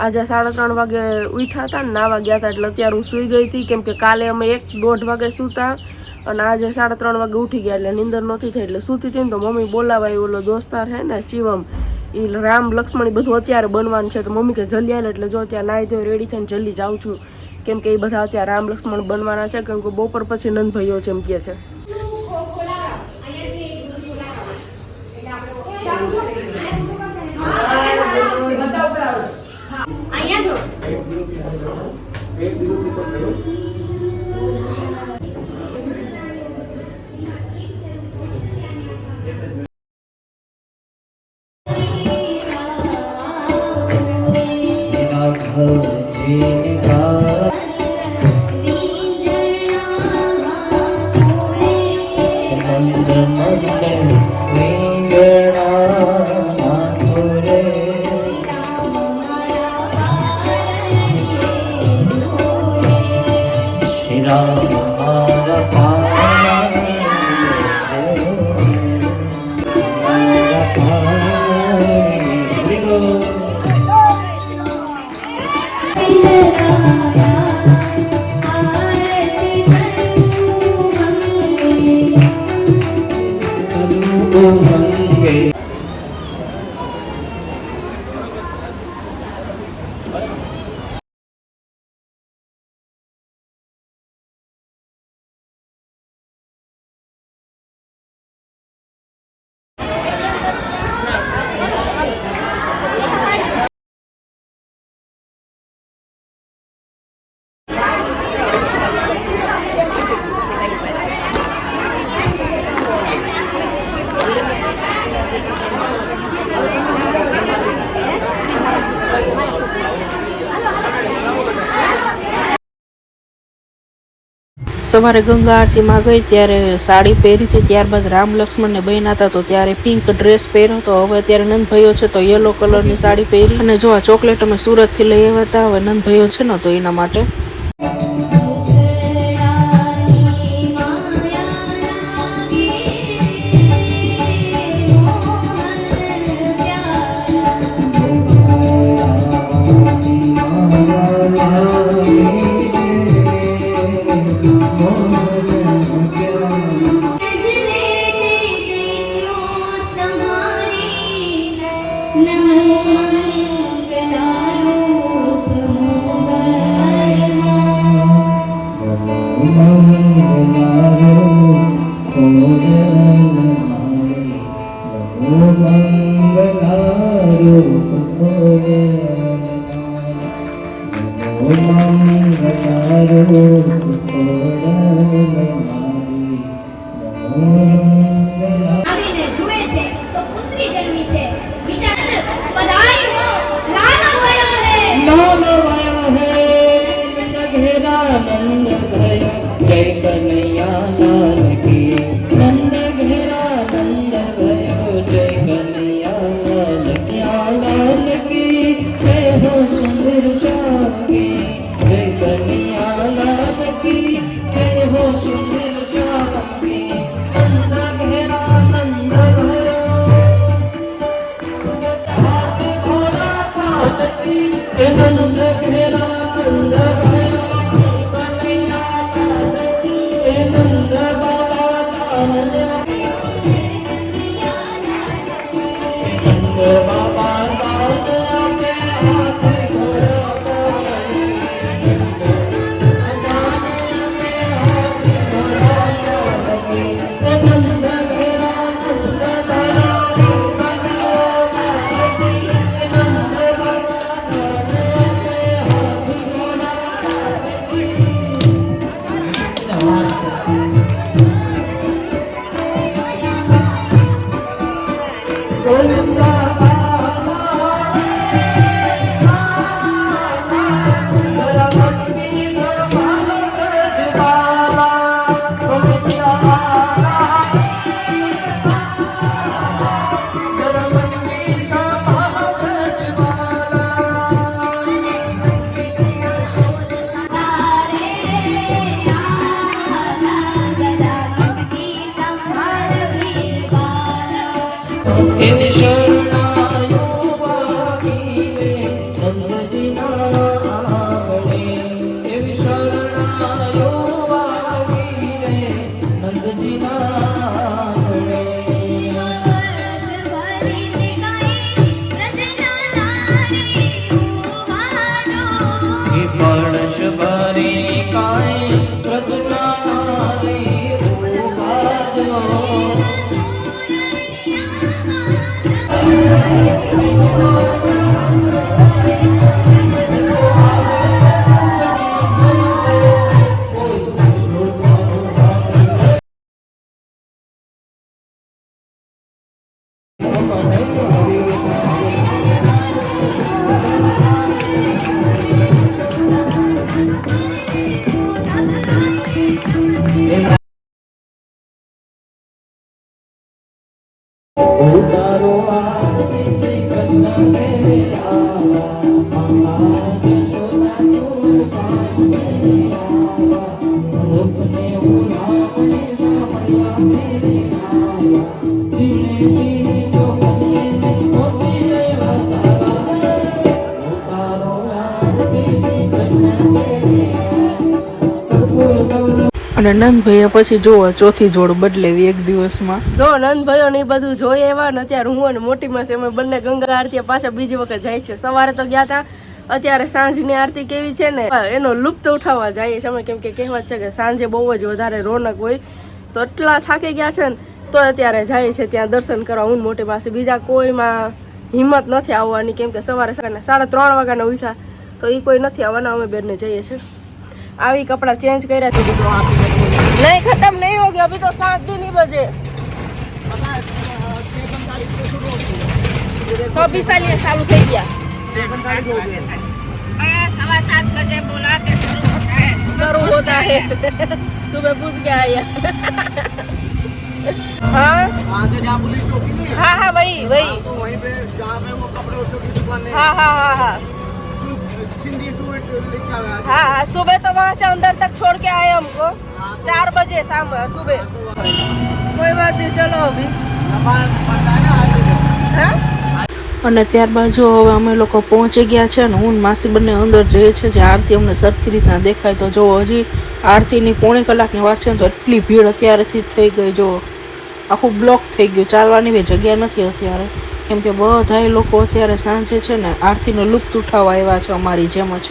આજે 3:30 વાગે ઉઠ્યા હતા ને નાવા ગયા હતા, એટલે અત્યારે હું સૂઈ ગઈ હતી, કેમ કે કાલે અમે 1-1:30 વાગે સૂતા અને આજે 3:30 વાગે ઉઠી ગયા, એટલે નીંદર નહોતી થઈ, એટલે સૂતી હતી ને તો મમ્મી બોલાવાય, ઓલો દોસ્તાર હે ને શિવમ, એ રામ લક્ષ્મણ બધું અત્યારે બનવાનું છે, તો મમ્મી કે જલ્દી આવે, એટલે જો ત્યાં નાહી ધોઈ રેડી થઈને જલ્દી જાઉં છું, કેમ કે એ બધા અત્યારે રામ લક્ષ્મણ બનવાના છે, કેમ કે બપોર પછી નંદભાઈઓ છે એમ કે છે. સવારે ગંગા આરતીમાં ગઈ ત્યારે સાડી પહેરી હતી, ત્યારબાદ રામ લક્ષ્મણને બન્યા હતા તો ત્યારે પિંક ડ્રેસ પહેર્યો હતો. હવે અત્યારે નંદભાઈઓ છે તો યલો કલરની સાડી પહેરી, અને જો આ ચોકલેટ અમે સુરતથી લઈ આવ્યા હતા, હવે નંદભાઈઓ છે ને તો એના માટે. અને નંદભાઈ પછી જોવો ચોથી જોડ બદલેવી એક દિવસમાં. જો નંદભાઈઓ ને બધું જોઈ એવા ને અત્યારે હું અને મોટી માસી અમે બંને ગંગા આરતી પાછા બીજી વખત જાય છે. સવારે તો ગયા હતા, અત્યારે સાંજની આરતી કેવી છે ને એનો લુપ્ત ઉઠાવવા જઈએ છીએ અમે, કેમ કે કહેવત છે કે સાંજે બહુ જ વધારે રોનક હોય. તો એટલા થાકી ગયા છે ને તો અત્યારે જાય છે ત્યાં દર્શન કરવા હું મોટી માસી. બીજા કોઈમાં હિંમત નથી આવવાની, કેમ કે સવારે 3:30 વાગ્યાના ઉઠ્યા તો એ કોઈ નથી આવવાના. અમે બેનને જઈએ છીએ. આવી કપડા चेंज કર્યા છે. नहीं खत्म नहीं हो गया, अभी तो 7 भी नहीं बजे. 6:45 चालू થઈ ગયા. 7:15 बजे बोला के शुरू होता है. सुबह पूछ के आया. हाँ वहाँ से जहाँ पुलिस चौकी नहीं है, हाँ हाँ वही वही, तो वहीं पे जहाँ पे वो कपड़े वपड़ों की दुकान है, हाँ हाँ हाँ हाँ सिंधी सूट लिखा हुआ है। हाँ हाँ. सुबह तो वहाँ से अंदर तक छोड़ के आए हमको 4 बजे शाम सुबह. कोई बात नहीं, चलो अभी. हाँ અને ત્યારબાદ જો હવે અમે લોકો પહોંચી ગયા છે અને હું માસી બંને અંદર જઈએ છીએ જે આરતી અમને સરખી રીતના દેખાય. તો જો હજી આરતીની 1.5 કલાકની વાર છે ને તો એટલી ભીડ અત્યારેથી જ થઈ ગઈ. જો આખું બ્લોક થઈ ગયું, ચાલવાની બી જગ્યા નથી અત્યારે, કેમ કે બધાય લોકો અત્યારે સાંજે છે ને આરતીનો લુપ્ત ઉઠાવવા આવ્યા છે અમારી જેમ જ.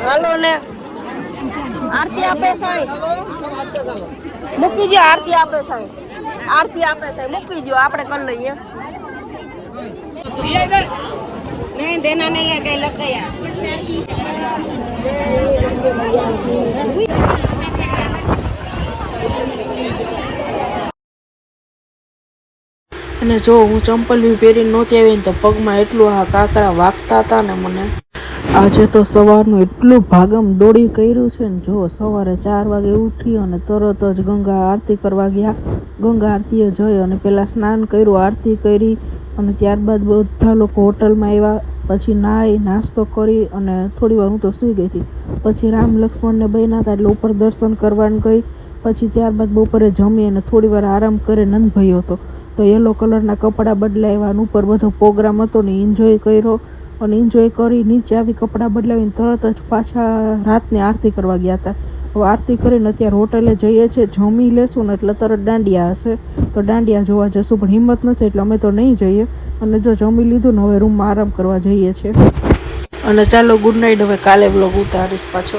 હાલો ને આરતી આપે સાઈ, મૂકી દો. આરતી આપે સાઈ, આરતી આપે સાઈ, મૂકી દો. આપણે કરી લઈએ. नहीं देना नहीं है, कहीं लग गया. અને જો હું ચંપલ બી પહેરીને નહોતી આવી ને તો પગમાં એટલું આ કાકરા વાગતા હતા ને મને. આજે તો સવારનું એટલું ભાગમ દોડી કર્યું છે ને. જો સવારે 4 વાગે ઉઠી અને તરત જ ગંગા આરતી કરવા ગયા. ગંગા આરતીએ જઈ અને પહેલાં સ્નાન કર્યું, આરતી કરી અને ત્યારબાદ બધા લોકો હોટલમાં આવ્યા. પછી નાહી નાસ્તો કરી અને થોડી વાર હું તો સૂઈ ગઈ હતી. પછી રામ લક્ષ્મણને બન્યા હતા એટલે ઉપર દર્શન કરવાનું ગઈ. પછી ત્યારબાદ બપોરે જમી અને થોડી વાર આરામ કરે. નંદભાઈ હતો તો યલો કલરના કપડાં બદલાવ્યા અને ઉપર બધો પ્રોગ્રામ હતો ને એન્જોય કર્યો. અને એન્જોય કરી નીચે આવી કપડાં બદલાવીને તરત જ પાછા રાતની આરતી કરવા ગયા હતા. હવે આરતી કરીને અત્યારે હોટલે જઈએ છીએ, જમી લેશું ને એટલે તરત દાંડિયા હશે તો દાંડિયા જોવા જશું, પણ હિંમત નથી એટલે અમે તો નહીં જઈએ. અને જો જમી લીધું ને હવે રૂમમાં આરામ કરવા જઈએ છીએ. અને ચાલો ગુડ નાઇટ, હવે કાલે બ્લોગ ઉતારીશ પાછો.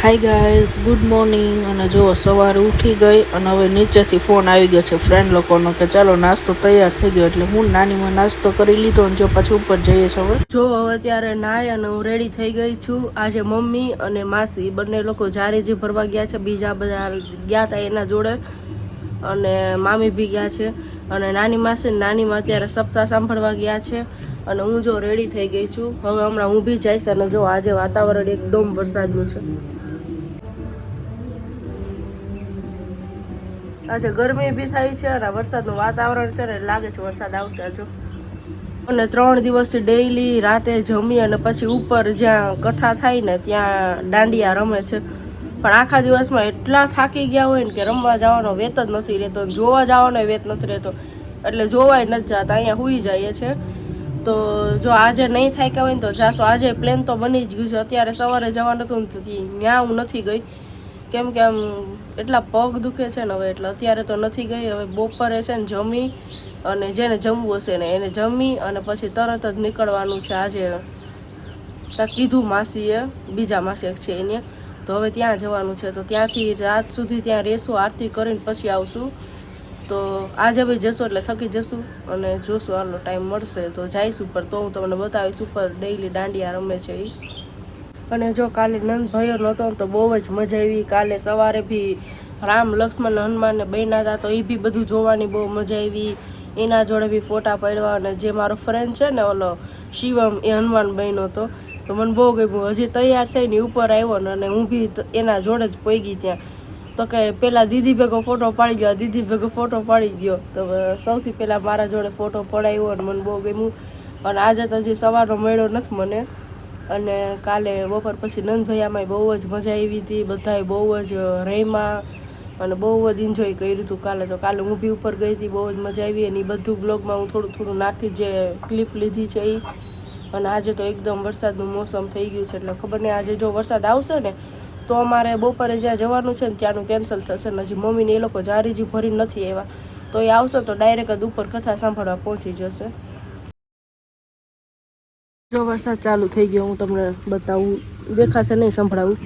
Hi guys, good morning. અને જો સવારે ઉઠી ગઈ અને હવે નીચેથી ફોન આવી ગયો છે ફ્રેન્ડ લોકોનો કે ચાલો નાસ્તો તૈયાર થઈ ગયો. એટલે હું નાનીમાં નાસ્તો કરી લીધો અને જો પાછું ઉપર જઈએ છીએ. હવે જો હવે અત્યારે નાય અને હું રેડી થઈ ગઈ છું. આજે મમ્મી અને માસી બંને લોકો જારીજી ભરવા ગયા છે, બીજા બધા ગયા હતા એના જોડે, અને મામી બી ગયા છે. અને નાની માસી નાનીમાં અત્યારે સપ્તાહ સાંભળવા ગયા છે. અને હું જો રેડી થઈ ગઈ છું. હવે હમણાં હું બી જઈશ. અને જો આજે વાતાવરણ એકદમ વરસાદનું છે. આજે ગરમી બી થાય છે અને વરસાદનું વાતાવરણ છે ને લાગે છે વરસાદ આવશે હજુ. અને 3 દિવસથી ડેઈલી રાતે જમી અને પછી ઉપર જ્યાં કથા થાય ને ત્યાં દાંડિયા રમે છે. પણ આખા દિવસમાં એટલા થાકી ગયા હોય ને કે રમવા જવાનો વેત જ નથી રહેતો, જોવા જવાનો વેત નથી રહેતો, એટલે જોવાય નથી જતા, અહીંયા હુઈ જાય છે. તો જો આજે નહીં થાક્યા હોય ને તો જાશો. આજે પ્લેન તો બની જ ગયું છે. અત્યારે સવારે જવાનું હતું ને ત્યાં હું નથી ગઈ કેમ કે આમ એટલા પગ દુખે છે ને હવે, એટલે અત્યારે તો નથી ગઈ. હવે બપોરે છે ને જમી અને જેને જમવું હશે ને એને જમી અને પછી તરત જ નીકળવાનું છે. આજે ત્યાં કીધું માસીએ, બીજા માસી એક છે એને, તો હવે ત્યાં જવાનું છે. તો ત્યાંથી રાત સુધી ત્યાં રહેશું, આરતી કરીને પછી આવશું. તો આજે બી જશું એટલે થકી જશું અને જોશું આટલો ટાઈમ મળશે તો જઈશ ઉપર, તો હું તમને બતાવીશ ઉપર ડેઈલી દાંડિયા રમે છે એ. અને જો કાલે નંદભાઈઓ નહોતો તો બહુ જ મજા આવી. કાલે સવારે બી રામ લક્ષ્મણ હનુમાનને બન્યા હતા તો એ બી બધું જોવાની બહુ મજા આવી. એના જોડે બી ફોટા પાડવા. અને જે મારો ફ્રેન્ડ છે ને ઓલો શિવમ, એ હનુમાન બન્યો હતો તો મને બહુ ગમ્યું. હજી તૈયાર થઈને ઉપર આવ્યો ને અને હું બી એના જોડે જ પહોંચી ત્યાં. તો કે પેલા દીદી ભેગો ફોટો પાડી ગયો, દીદી ભેગો ફોટો પાડી ગયો. તો સૌથી પહેલાં મારા જોડે ફોટો પડાવ્યો અને મને બહુ ગમ્યું. અને આજે તો હજી સવારનો મળ્યો નથી મને. અને કાલે બપોર પછી નંદભૈયામાં બહુ જ મજા આવી હતી. બધાએ બહુ જ રમ્યા અને બહુ જ એન્જોય કર્યું હતું કાલે. તો કાલે હું બી ઉપર ગઈ હતી, બહુ જ મજા આવી. અને એ બધું બ્લોગમાં હું થોડું થોડું નાખી જે ક્લિપ લીધી છે એ. અને આજે તો એકદમ વરસાદનું મોસમ થઈ ગયું છે એટલે ખબર નહીં આજે જો વરસાદ આવશે ને તો અમારે બપોરે જ્યાં જવાનું છે ને ત્યાંનું કેન્સલ થશે. ને હજી મમ્મીને એ લોકો જારીજી ભરીને નથી આવ્યા, તો એ આવશે તો ડાયરેક્ટ જ ઉપર કથા સાંભળવા પહોંચી જશે. જો વરસાદ ચાલુ થઈ ગયો, હું તમને બતાવું, દેખાશે નહીં, સંભળાવું.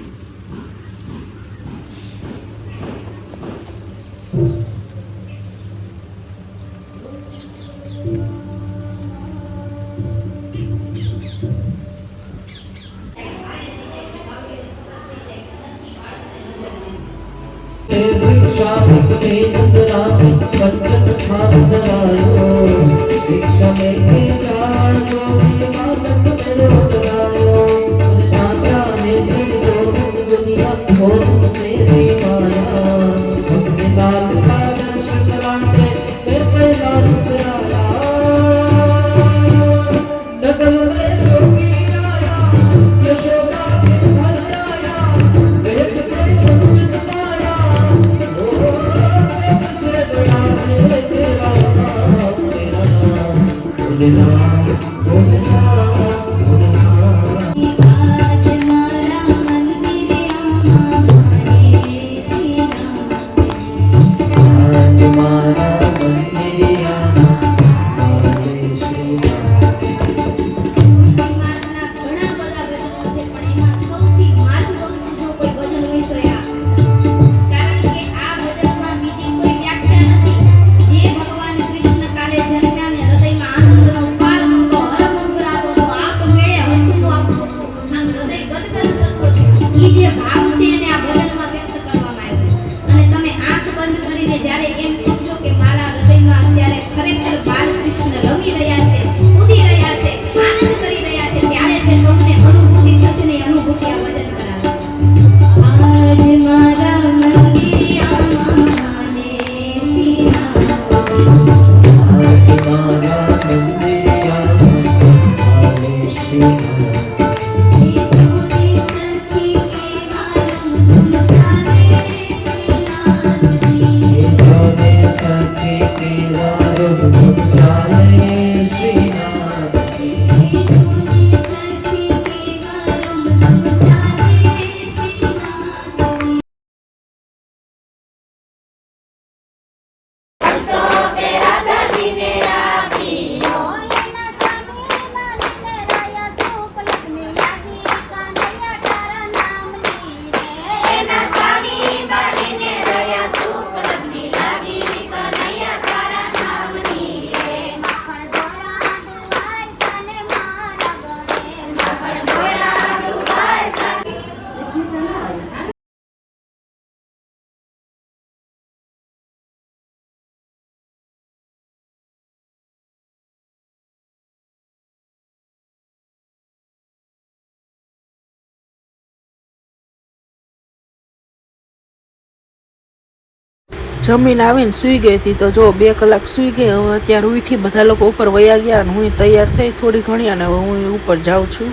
જમીન આવીને સૂઈ ગઈ હતી તો જો 2 કલાક સૂઈ ગઈ. હવે અત્યારે ઉઠી, બધા લોકો ઉપર વયા ગયા અને હું તૈયાર થઈ થોડી ઘણી અને હવે હું ઉપર જાઉં છું.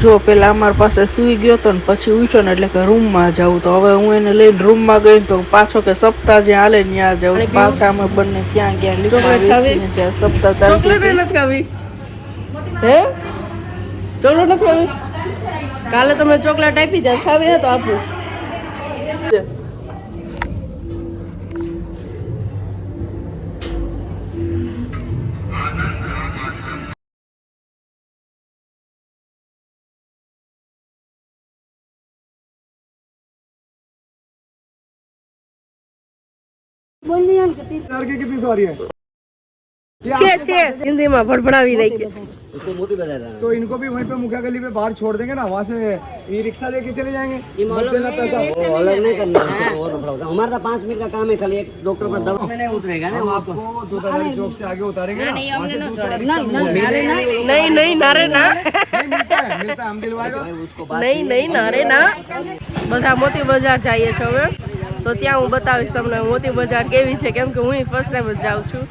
જો પેલા અમારી પાસે સૂઈ ગયો તો ને પછી ઉઠ્યો ને એટલે કે રૂમમાં જાઉં. તો હવે હું એને લઈને રૂમમાં ગઈ તો પાછો કે સપ્તાહ જ્યાં હાલે ત્યાં જાઉં. પાછા અમે બંને ત્યાં ગયા લીફમાં બેસીને જ્યાં સપ્તાહ ચાલતી ચોકલેટ નથી ખાવી? હે ચોકલેટ નથી ખાવી? કાલે તમે ચોકલેટ આપી જાય, ખાવી હે તો આપું. की कितनी सवारी है? छे हिंदी में भड़बड़ावी नहीं तो इनको भी वहीं पे मुखिया गली पे बाहर छोड़ देंगे ना, वहाँ से ई रिक्शा लेके चले जाएंगे. मत देना पैसा. वो अलग नहीं करना है, और हमारा 5 मिनट का काम है, खाली एक डॉक्टर पर दवा में नहीं उतरेगा ना. हम आपको 2000 चौक से आगे उतारेंगे ना. वहाँ से दूसरा रिक्शा नहीं नारे ना मिलता है हम दिलवाएगा. નહીં નહીં નારે ના. બધા મોતી બજાર જઈએ છે હવે, તો ત્યાં હું બતાવીશ તમને મોતી બજાર કેવી છે, કેમ કે હું ફર્સ્ટ ટાઈમ જ જાઉં છું.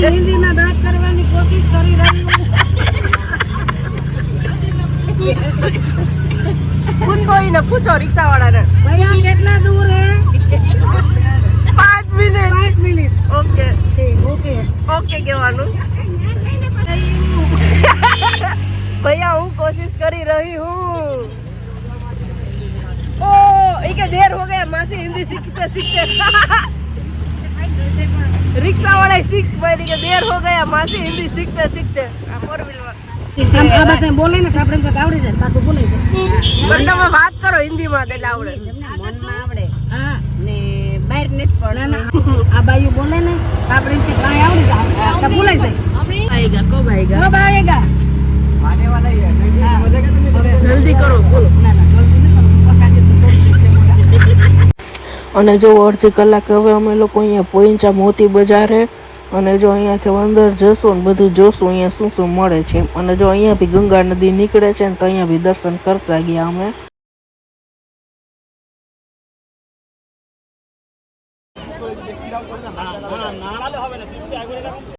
हिंदी में बात करने की कोशिश करी रही પૂછો એને, પૂછો રિક્ષા વાળાને. भैया कितना दूर है? 5 minute. 5 minute. Okay okay. Okay કહેવાનું. ભૈયા હું કોશિશ કરી રહી હું. ओ ये क्या देर हो गया मासी हिंदी सीखते सीखते. रिक्शा वाला 6 महीने के देर हो गया मासी हिंदी सीखते सीखते. 4 व्हीलर हम आ बात बोले ना આપણે તો આવડી જાય પાછું બોલે છે. પણ તમે વાત કરો હિન્દીમાં એટલે આવડે. મનમાં આવડે. હા. ને બહાર નથી પડતું. ના આ બાયુ બોલે ને આપણે થી કાઈ આવડી જાય તો બોલે છે. આएगा कब आएगा? કબ આएगा? आने वाला ही है. नहीं बजेगा तो नहीं. जल्दी करो बोलो. ના જલ્દી ન કરો. પસાડી તો અને જો અડધી કલાકે હવે અમે લોકો અહીંયા પહોંચ્યા મોતી બજારે. અને જો અહીંયાથી અંદર જશું ને બધું જોશું અહીંયા શું શું મળે છે. અને જો અહીંયા બી ગંગા નદી નીકળે છે ને તો અહીંયા બી દર્શન કરતા ગયા અમે.